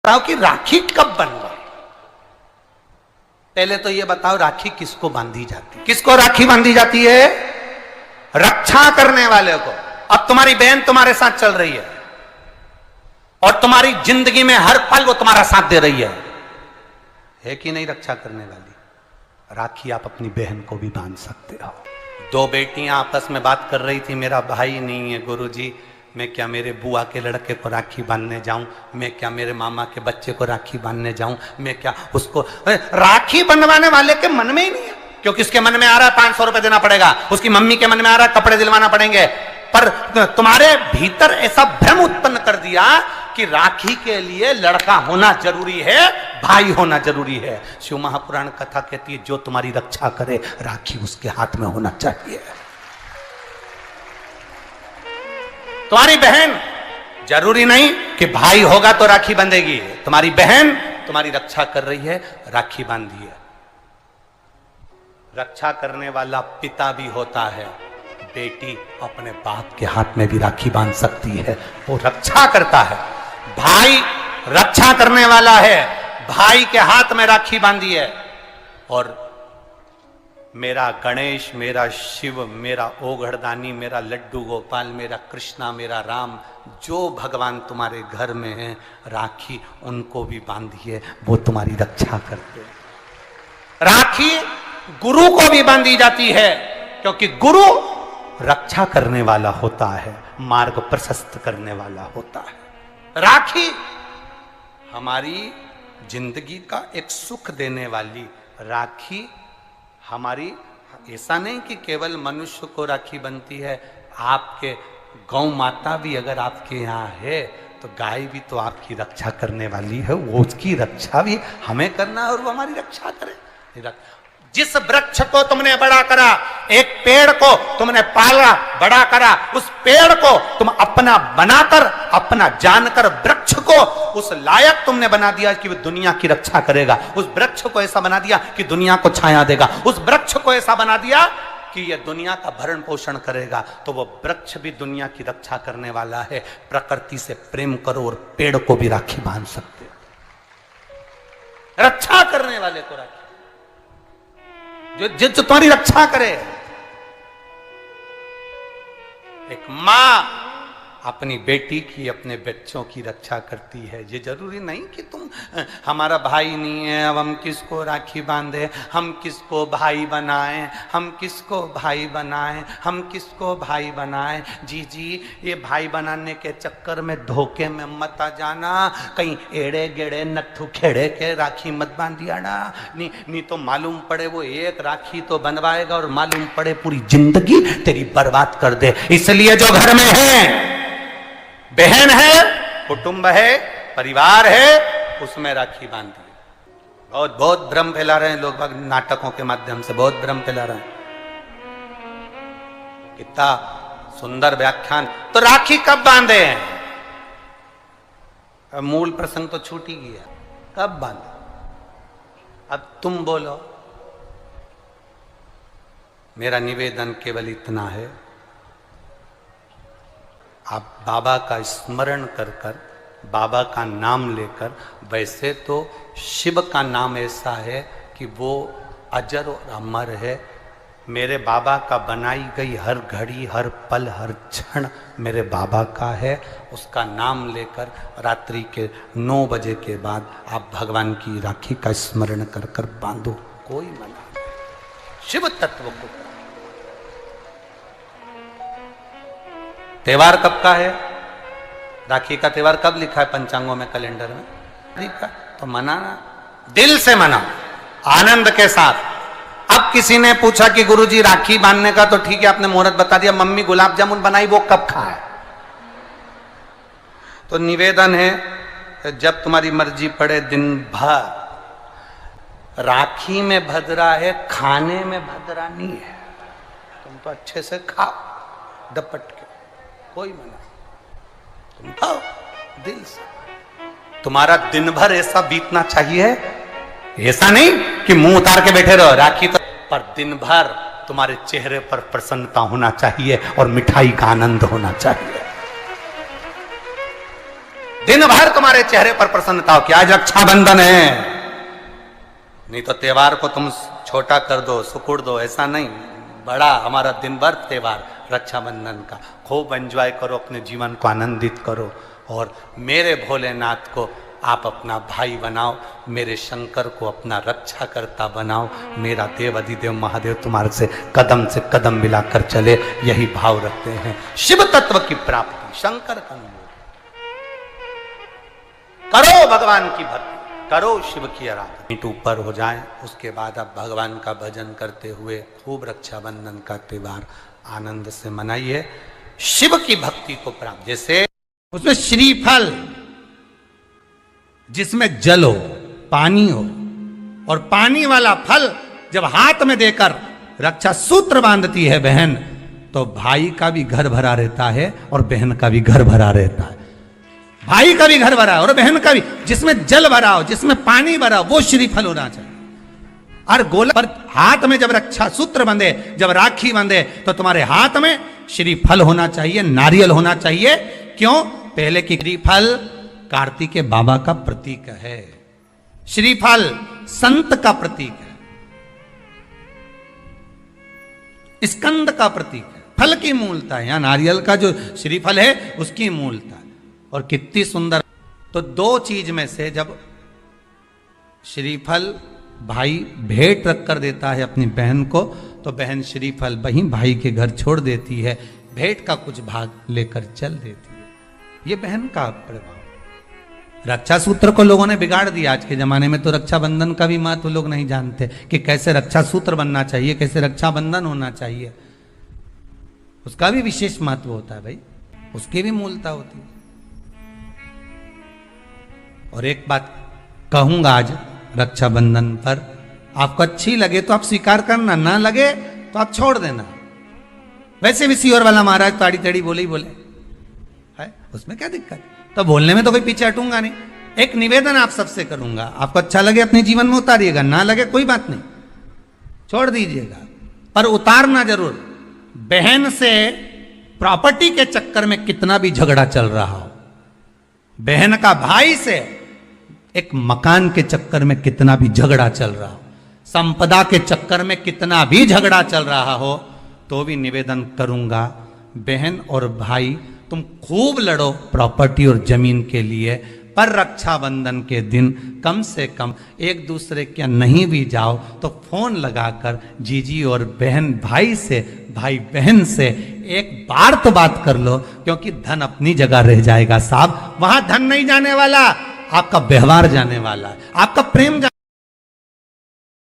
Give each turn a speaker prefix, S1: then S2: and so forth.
S1: बताओ कि राखी कब बनवाए? पहले तो ये बताओ राखी किसको बांधी जाती है? किसको राखी बांधी जाती है? रक्षा करने वाले को। अब तुम्हारी बहन तुम्हारे साथ चल रही है और तुम्हारी जिंदगी में हर पल वो तुम्हारा साथ दे रही है कि नहीं? रक्षा करने वाली राखी आप अपनी बहन को भी बांध सकते हो। दो बेटियां आपस में बात कर रही थी, मेरा भाई नहीं है गुरुजी, मैं क्या मेरे बुआ के लड़के को राखी बांधने जाऊं? मैं क्या मेरे मामा के बच्चे को राखी बांधने जाऊं? मैं क्या उसको? राखी बंधवाने वाले के मन में ही नहीं है, क्योंकि उसके मन में आ रहा है 500 रुपए देना पड़ेगा, उसकी मम्मी के मन में आ रहा है कपड़े दिलवाना पड़ेंगे। पर तुम्हारे भीतर ऐसा भ्रम उत्पन्न कर दिया कि राखी के लिए लड़का होना जरूरी है, भाई होना जरूरी है। शिव महापुराण कथा कहती है जो तुम्हारी रक्षा करे राखी उसके हाथ में होना चाहिए। तुम्हारी बहन जरूरी नहीं कि भाई होगा तो राखी बंधेगी, तुम्हारी बहन तुम्हारी रक्षा कर रही है, राखी बांधिए। रक्षा करने वाला पिता भी होता है, बेटी अपने बाप के हाथ में भी राखी बांध सकती है, वो रक्षा करता है। भाई रक्षा करने वाला है, भाई के हाथ में राखी बांधी है। और मेरा गणेश, मेरा शिव, मेरा ओघड़दानी, मेरा लड्डू गोपाल, मेरा कृष्णा, मेरा राम, जो भगवान तुम्हारे घर में है, राखी उनको भी बांधिए, वो तुम्हारी रक्षा करते हैं। राखी गुरु को भी बांधी जाती है, क्योंकि गुरु रक्षा करने वाला होता है, मार्ग प्रशस्त करने वाला होता है। राखी हमारी जिंदगी का एक सुख देने वाली, राखी हमारी, ऐसा नहीं कि केवल मनुष्य को राखी बनती है, आपके गौ माता भी अगर आपके यहाँ है तो गाय भी तो आपकी रक्षा करने वाली है, वो उसकी रक्षा भी हमें करना है और वो हमारी रक्षा करे। जिस वृक्ष को तुमने बड़ा करा, एक पेड़ को तुमने पाला बड़ा करा, उस पेड़ को तुम अपना बनाकर, अपना जानकर वृक्ष को उस लायक तुमने बना दिया कि वो दुनिया की रक्षा करेगा। उस वृक्ष को ऐसा बना दिया कि दुनिया को छाया देगा। उस वृक्ष को ऐसा बना दिया कि यह दुनिया का भरण पोषण करेगा। तो वो वृक्ष भी दुनिया की रक्षा करने वाला है। प्रकृति से प्रेम करो और पेड़ को भी राखी बांध सकते हो, रक्षा करने वाले को राखी, जो तुम्हारी रक्षा करे। एक मां अपनी बेटी की, अपने बच्चों की रक्षा करती है। ये जरूरी नहीं कि तुम, हमारा भाई नहीं है अब हम किसको राखी बांधे, हम किसको भाई बनाएं, हम किसको भाई बनाएं, हम किसको भाई बनाएं। जी जी, ये भाई बनाने के चक्कर में धोखे में मत आ जाना, कहीं एड़े गेड़े नट्ठू खेड़े के राखी मत बांधिया ना। नहीं तो मालूम पड़े वो एक राखी तो बनवाएगा और मालूम पड़े पूरी जिंदगी तेरी बर्बाद कर दे। इसलिए जो घर में है, बहन है, कुटुंब है, परिवार है, उसमें राखी बांधिए। बहुत भ्रम फैला रहे हैं लोग, नाटकों के माध्यम से बहुत भ्रम फैला रहे हैं। कितना सुंदर व्याख्यान। तो राखी कब बांधे हैं? अब मूल प्रसंग तो छूट ही गया, कब बांधे? अब तुम बोलो। मेरा निवेदन केवल इतना है, आप बाबा का स्मरण कर कर, बाबा का नाम लेकर, वैसे तो शिव का नाम ऐसा है कि वो अजर और अमर है। मेरे बाबा का बनाई गई हर घड़ी, हर पल, हर क्षण मेरे बाबा का है। उसका नाम लेकर रात्रि के 9 बजे के बाद आप भगवान की राखी का स्मरण कर कर बांधो, कोई मना नहीं। शिव तत्व को। त्योहार कब का है? राखी का त्योहार कब लिखा है पंचांगों में, कैलेंडर में? लिखा तो मनाना, दिल से मना, आनंद के साथ। अब किसी ने पूछा कि गुरुजी राखी बांधने का तो ठीक है, आपने मुहूर्त बता दिया, मम्मी गुलाब जामुन बनाई, वो कब खाए? तो निवेदन है, जब तुम्हारी मर्जी पड़े दिन भर। राखी में भद्रा है, खाने में भद्रा नहीं है। तुम तो अच्छे से खाओ दपट के, कोई मना, तुम खाओ दिल से। तुम्हारा दिन भर ऐसा बीतना चाहिए, ऐसा नहीं कि मुंह उतार के बैठे रहो राखी तो, पर दिन भर तुम्हारे चेहरे पर प्रसन्नता होना चाहिए और मिठाई का आनंद होना चाहिए। दिन भर तुम्हारे चेहरे पर प्रसन्नता हो कि आज रक्षाबंधन है, नहीं तो त्योहार को तुम छोटा कर दो, सुकुड़ दो, ऐसा नहीं। बड़ा हमारा दिन भर त्योहार रक्षाबंधन का, खूब एंजॉय करो, अपने जीवन को आनंदित करो। और मेरे भोलेनाथ को आप अपना भाई बनाओ, मेरे शंकर को अपना रक्षाकर्ता बनाओ, मेरा देव अधिदेव महादेव तुम्हारे से कदम मिलाकर चले, यही भाव रखते हैं। शिव तत्व की प्राप्ति, शंकर का अनुभव करो, भगवान की भक्ति करो, शिव की आराधना। मीट ऊपर हो जाए, उसके बाद आप भगवान का भजन करते हुए खूब रक्षाबंधन का त्योहार आनंद से मनाइए, शिव की भक्ति को प्राप्त। जैसे उसमें श्रीफल, जिसमें जल हो, पानी हो, और पानी वाला फल जब हाथ में देकर रक्षा सूत्र बांधती है बहन, तो भाई का भी घर भरा रहता है और बहन का भी घर भरा रहता है। भाई का भी घर भरा और बहन का भी, जिसमें जल भरा हो, जिसमें पानी भरा हो, वो श्रीफल होना चाहिए। और गोला पर हाथ में जब रक्षा सूत्र बंधे, जब राखी बंधे, तो तुम्हारे हाथ में श्रीफल होना चाहिए, नारियल होना चाहिए। क्यों? पहले की श्रीफल कार्तिकेय बाबा का प्रतीक है, श्रीफल संत का प्रतीक है, स्कंद का प्रतीक है, फल की मूलता है। यहां नारियल का जो श्रीफल है उसकी मूलता है। और कितनी सुंदर। तो दो चीज में से जब श्रीफल भाई भेंट रख कर देता है अपनी बहन को, तो बहन श्रीफल वहीं भाई के घर छोड़ देती है, भेंट का कुछ भाग लेकर चल देती है। ये बहन का प्रभाव। रक्षा सूत्र को लोगों ने बिगाड़ दिया आज के जमाने में, तो रक्षाबंधन का भी महत्व लोग नहीं जानते कि कैसे रक्षा सूत्र बनना चाहिए, कैसे रक्षाबंधन होना चाहिए। उसका भी विशेष महत्व होता है भाई, उसकी भी मूलता होती है। और एक बात कहूंगा आज रक्षाबंधन पर, आपको अच्छी लगे तो आप स्वीकार करना, ना लगे तो आप छोड़ देना। वैसे भी सीहोर वाला महाराज ताड़ी तड़ी बोले ही बोले है, उसमें क्या दिक्कत? तो बोलने में तो कोई पीछे हटूंगा नहीं। एक निवेदन आप सबसे करूंगा, आपको अच्छा लगे अपने जीवन में उतारिएगा, ना लगे कोई बात नहीं, छोड़ दीजिएगा, पर उतारना जरूर। बहन से प्रॉपर्टी के चक्कर में कितना भी झगड़ा चल रहा हो, बहन का भाई से एक मकान के चक्कर में कितना भी झगड़ा चल रहा हो, संपदा के चक्कर में कितना भी झगड़ा चल रहा हो, तो भी निवेदन करूंगा, बहन और भाई तुम खूब लड़ो प्रॉपर्टी और जमीन के लिए, पर रक्षाबंधन के दिन कम से कम एक दूसरे के नहीं भी जाओ तो फोन लगाकर जीजी और बहन भाई से, भाई बहन से एक बार तो बात कर लो, क्योंकि धन अपनी जगह रह जाएगा साहब, वहां धन नहीं जाने वाला, आपका व्यवहार जाने वाला है, आपका प्रेम